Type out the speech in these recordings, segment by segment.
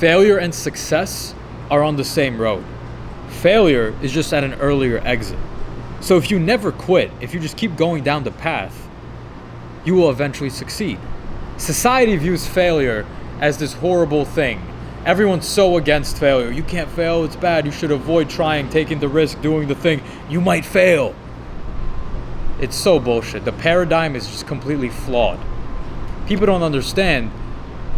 Failure and success are on the same road. Failure is just at an earlier exit. So if you never quit, if you just keep going down the path, you will eventually succeed. Society views failure as this horrible thing. Everyone's so against failure. You can't fail, it's bad. You should avoid trying, taking the risk, doing the thing. You might fail. It's so bullshit. The paradigm is just completely flawed. People don't understand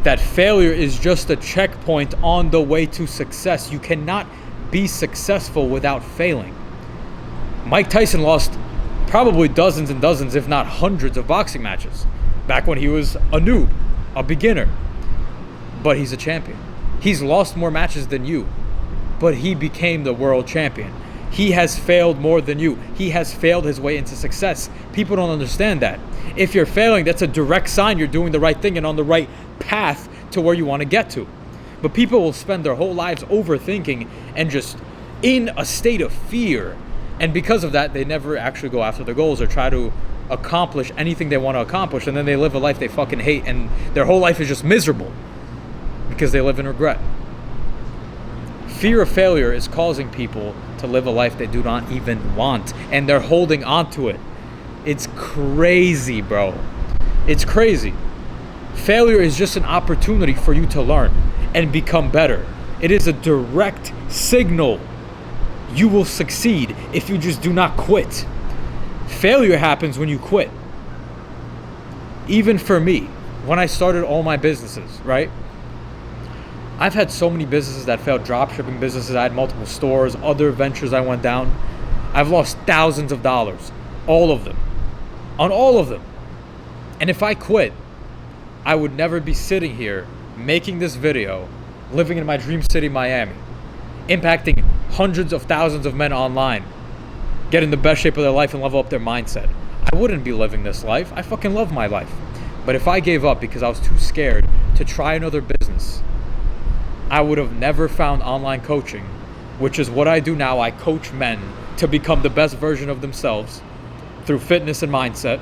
that failure is just a checkpoint on the way to success. You cannot be successful without failing. Mike Tyson lost probably dozens and dozens, if not hundreds, of boxing matches back when he was a noob, a beginner. But he's a champion. He's lost more matches than you, but he became the world champion. He has failed more than you. He has failed his way into success. People don't understand that. If you're failing, that's a direct sign you're doing the right thing and on the right path to where you want to get to. But people will spend their whole lives overthinking and just in a state of fear. And because of that, they never actually go after their goals or try to accomplish anything they want to accomplish. And then they live a life they fucking hate and their whole life is just miserable because they live in regret. Fear of failure is causing people to live a life they do not even want, and they're holding on to it. It's crazy, bro. It's crazy. Failure is just an opportunity for you to learn and become better. It is a direct signal you will succeed if you just do not quit. Failure happens when you quit. Even for me, when I started all my businesses, right? I've had so many businesses that failed, dropshipping businesses. I had multiple stores, other ventures I went down. I've lost thousands of dollars, all of them, on all of them. And if I quit, I would never be sitting here making this video, living in my dream city, Miami, impacting hundreds of thousands of men online, get in the best shape of their life and level up their mindset. I wouldn't be living this life. I fucking love my life. But if I gave up because I was too scared to try another business, I would have never found online coaching, which is what I do now. I coach men to become the best version of themselves through fitness and mindset.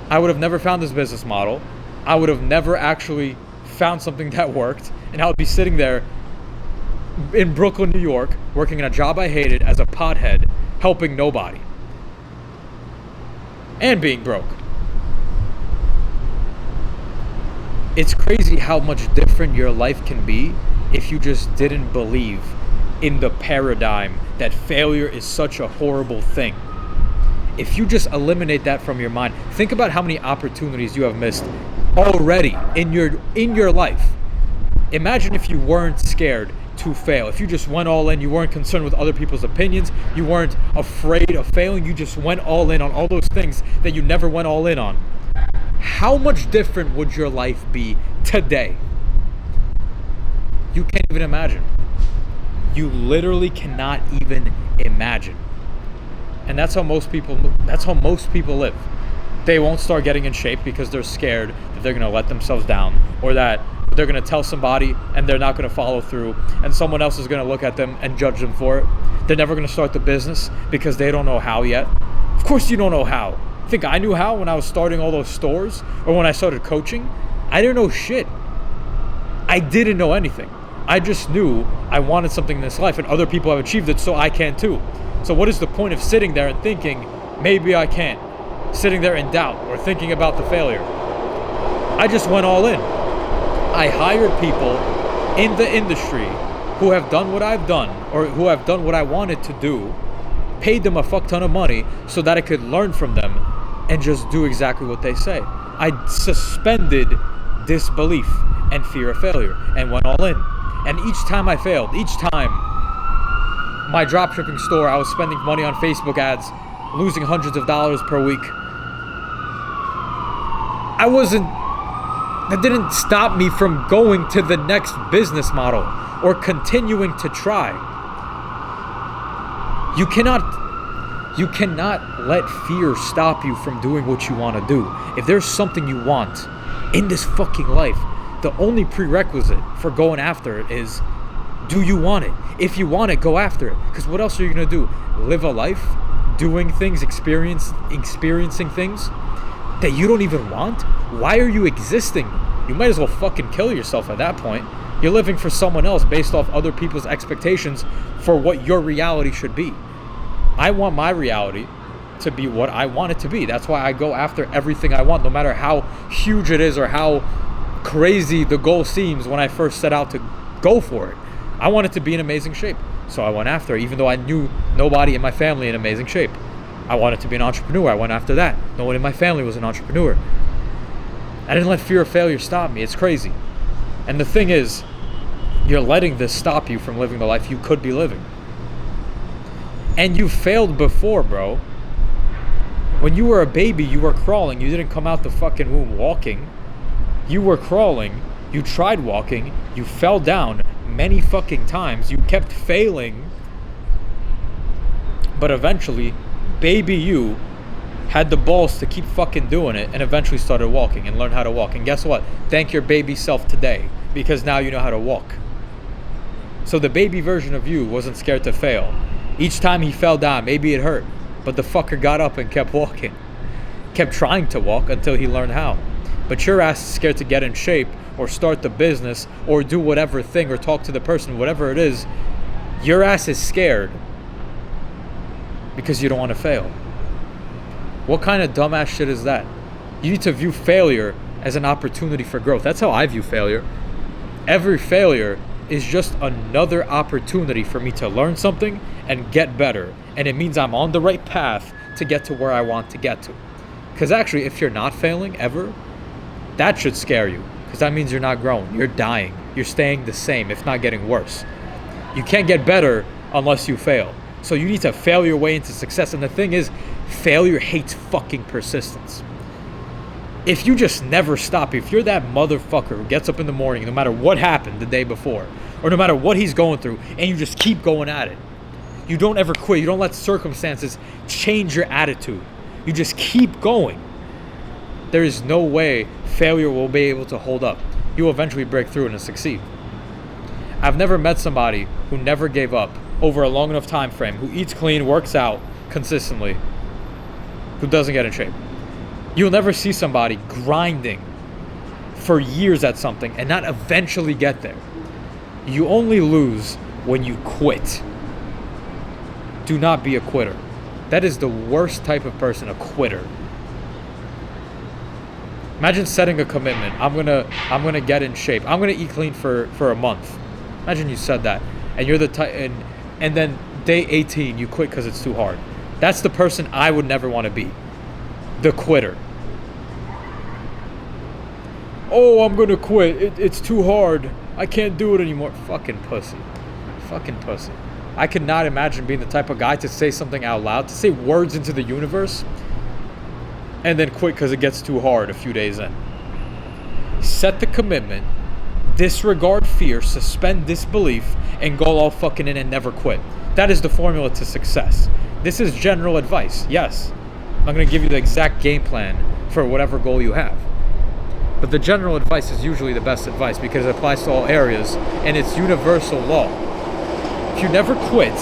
I would have never found this business model. I would have never actually found something that worked, and I would be sitting there in Brooklyn, New York, working in a job I hated as a pothead, helping nobody, and being broke. It's crazy how much different your life can be if you just didn't believe in the paradigm that failure is such a horrible thing. If you just eliminate that from your mind, think about how many opportunities you have missed already in your life. Imagine if you weren't scared to fail. If you just went all in, you weren't concerned with other people's opinions, you weren't afraid of failing, you just went all in on all those things that you never went all in on. How much different would your life be today? You can't even imagine. You literally cannot even imagine. And that's how most people live. They won't start getting in shape because they're scared that they're going to let themselves down, or that they're going to tell somebody and they're not going to follow through, and someone else is going to look at them and judge them for it. They're never going to start the business because they don't know how yet. Of course you don't know how. Think I knew how when I was starting all those stores or when I started coaching? I didn't know shit. I didn't know anything. I just knew I wanted something in this life and other people have achieved it, so I can too. So what is the point of sitting there and thinking, maybe I can't? Sitting there in doubt or thinking about the failure. I just went all in. I hired people in the industry who have done what I've done or who have done what I wanted to do, paid them a fuck ton of money so that I could learn from them and just do exactly what they say. I suspended disbelief and fear of failure and went all in. And each time I failed, each time my dropshipping store, I was spending money on Facebook ads, losing hundreds of dollars per week. That didn't stop me from going to the next business model or continuing to try. You cannot let fear stop you from doing what you want to do. If there's something you want in this fucking life, the only prerequisite for going after it is, do you want it? If you want it, go after it. Because what else are you going to do? Live a life doing things, experiencing things that you don't even want? Why are you existing? You might as well fucking kill yourself at that point. You're living for someone else based off other people's expectations for what your reality should be. I want my reality to be what I want it to be. That's why I go after everything I want, no matter how huge it is or how crazy the goal seems when I first set out to go for it. I want it to be in amazing shape. So I went after it, even though I knew nobody in my family in amazing shape. I wanted to be an entrepreneur. I went after that. No one in my family was an entrepreneur. I didn't let fear of failure stop me. It's crazy. And the thing is, you're letting this stop you from living the life you could be living. And you failed before, bro. When you were a baby, you were crawling. You didn't come out the fucking womb walking. You were crawling. You tried walking. You fell down many fucking times. You kept failing. But eventually, baby you had the balls to keep fucking doing it and eventually started walking and learned how to walk. And guess what? Thank your baby self today, because now you know how to walk. So the baby version of you wasn't scared to fail. Each time he fell down, maybe it hurt, but the fucker got up and kept walking. Kept trying to walk until he learned how. But your ass is scared to get in shape or start the business or do whatever thing or talk to the person, whatever it is. Your ass is scared because you don't want to fail. What kind of dumbass shit is that? You need to view failure as an opportunity for growth. That's how I view failure. Every failure is just another opportunity for me to learn something and get better. And it means I'm on the right path to get to where I want to get to. Because actually, if you're not failing ever, that should scare you. Because that means you're not growing. You're dying. You're staying the same, if not getting worse. You can't get better unless you fail. So you need to fail your way into success. And the thing is, failure hates fucking persistence. If you just never stop, if you're that motherfucker who gets up in the morning, no matter what happened the day before, or no matter what he's going through, and you just keep going at it, you don't ever quit, you don't let circumstances change your attitude, you just keep going, there is no way failure will be able to hold up. You will eventually break through and succeed. I've never met somebody who never gave up over a long enough time frame, who eats clean, works out consistently, who doesn't get in shape. You'll never see somebody grinding for years at something and not eventually get there. You only lose when you quit. Do not be a quitter. That is the worst type of person, a quitter. Imagine setting a commitment. I'm gonna get in shape. I'm gonna eat clean for a month. Imagine you said that, and you're the type, and then day 18 you quit because it's too hard. That's the person I would never want to be. The quitter. Oh, I'm gonna quit. It's too hard. I can't do it anymore. Fucking pussy. Fucking pussy. I could not imagine being the type of guy to say something out loud, to say words into the universe, and then quit because it gets too hard a few days in. Set the commitment, disregard fear, suspend disbelief, and go all fucking in and never quit. That is the formula to success. This is general advice. Yes, I'm not going to give you the exact game plan for whatever goal you have. But the general advice is usually the best advice because it applies to all areas and it's universal law. If you never quit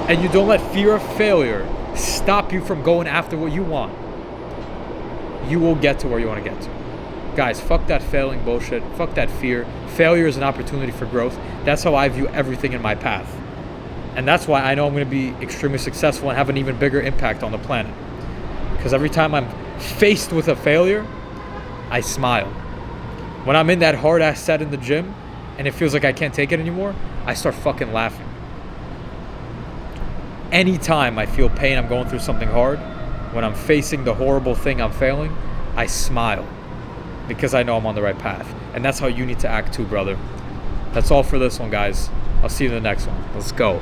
and you don't let fear of failure stop you from going after what you want, you will get to where you want to get to. Guys, fuck that failing bullshit. Fuck that fear. Failure is an opportunity for growth. That's how I view everything in my path. And that's why I know I'm going to be extremely successful and have an even bigger impact on the planet. Because every time I'm faced with a failure, I smile. When I'm in that hard ass set in the gym and it feels like I can't take it anymore, I start fucking laughing. Anytime I feel pain, I'm going through something hard, when I'm facing the horrible thing I'm failing, I smile. Because I know I'm on the right path. And that's how you need to act too, brother. That's all for this one, guys. I'll see you in the next one. Let's go.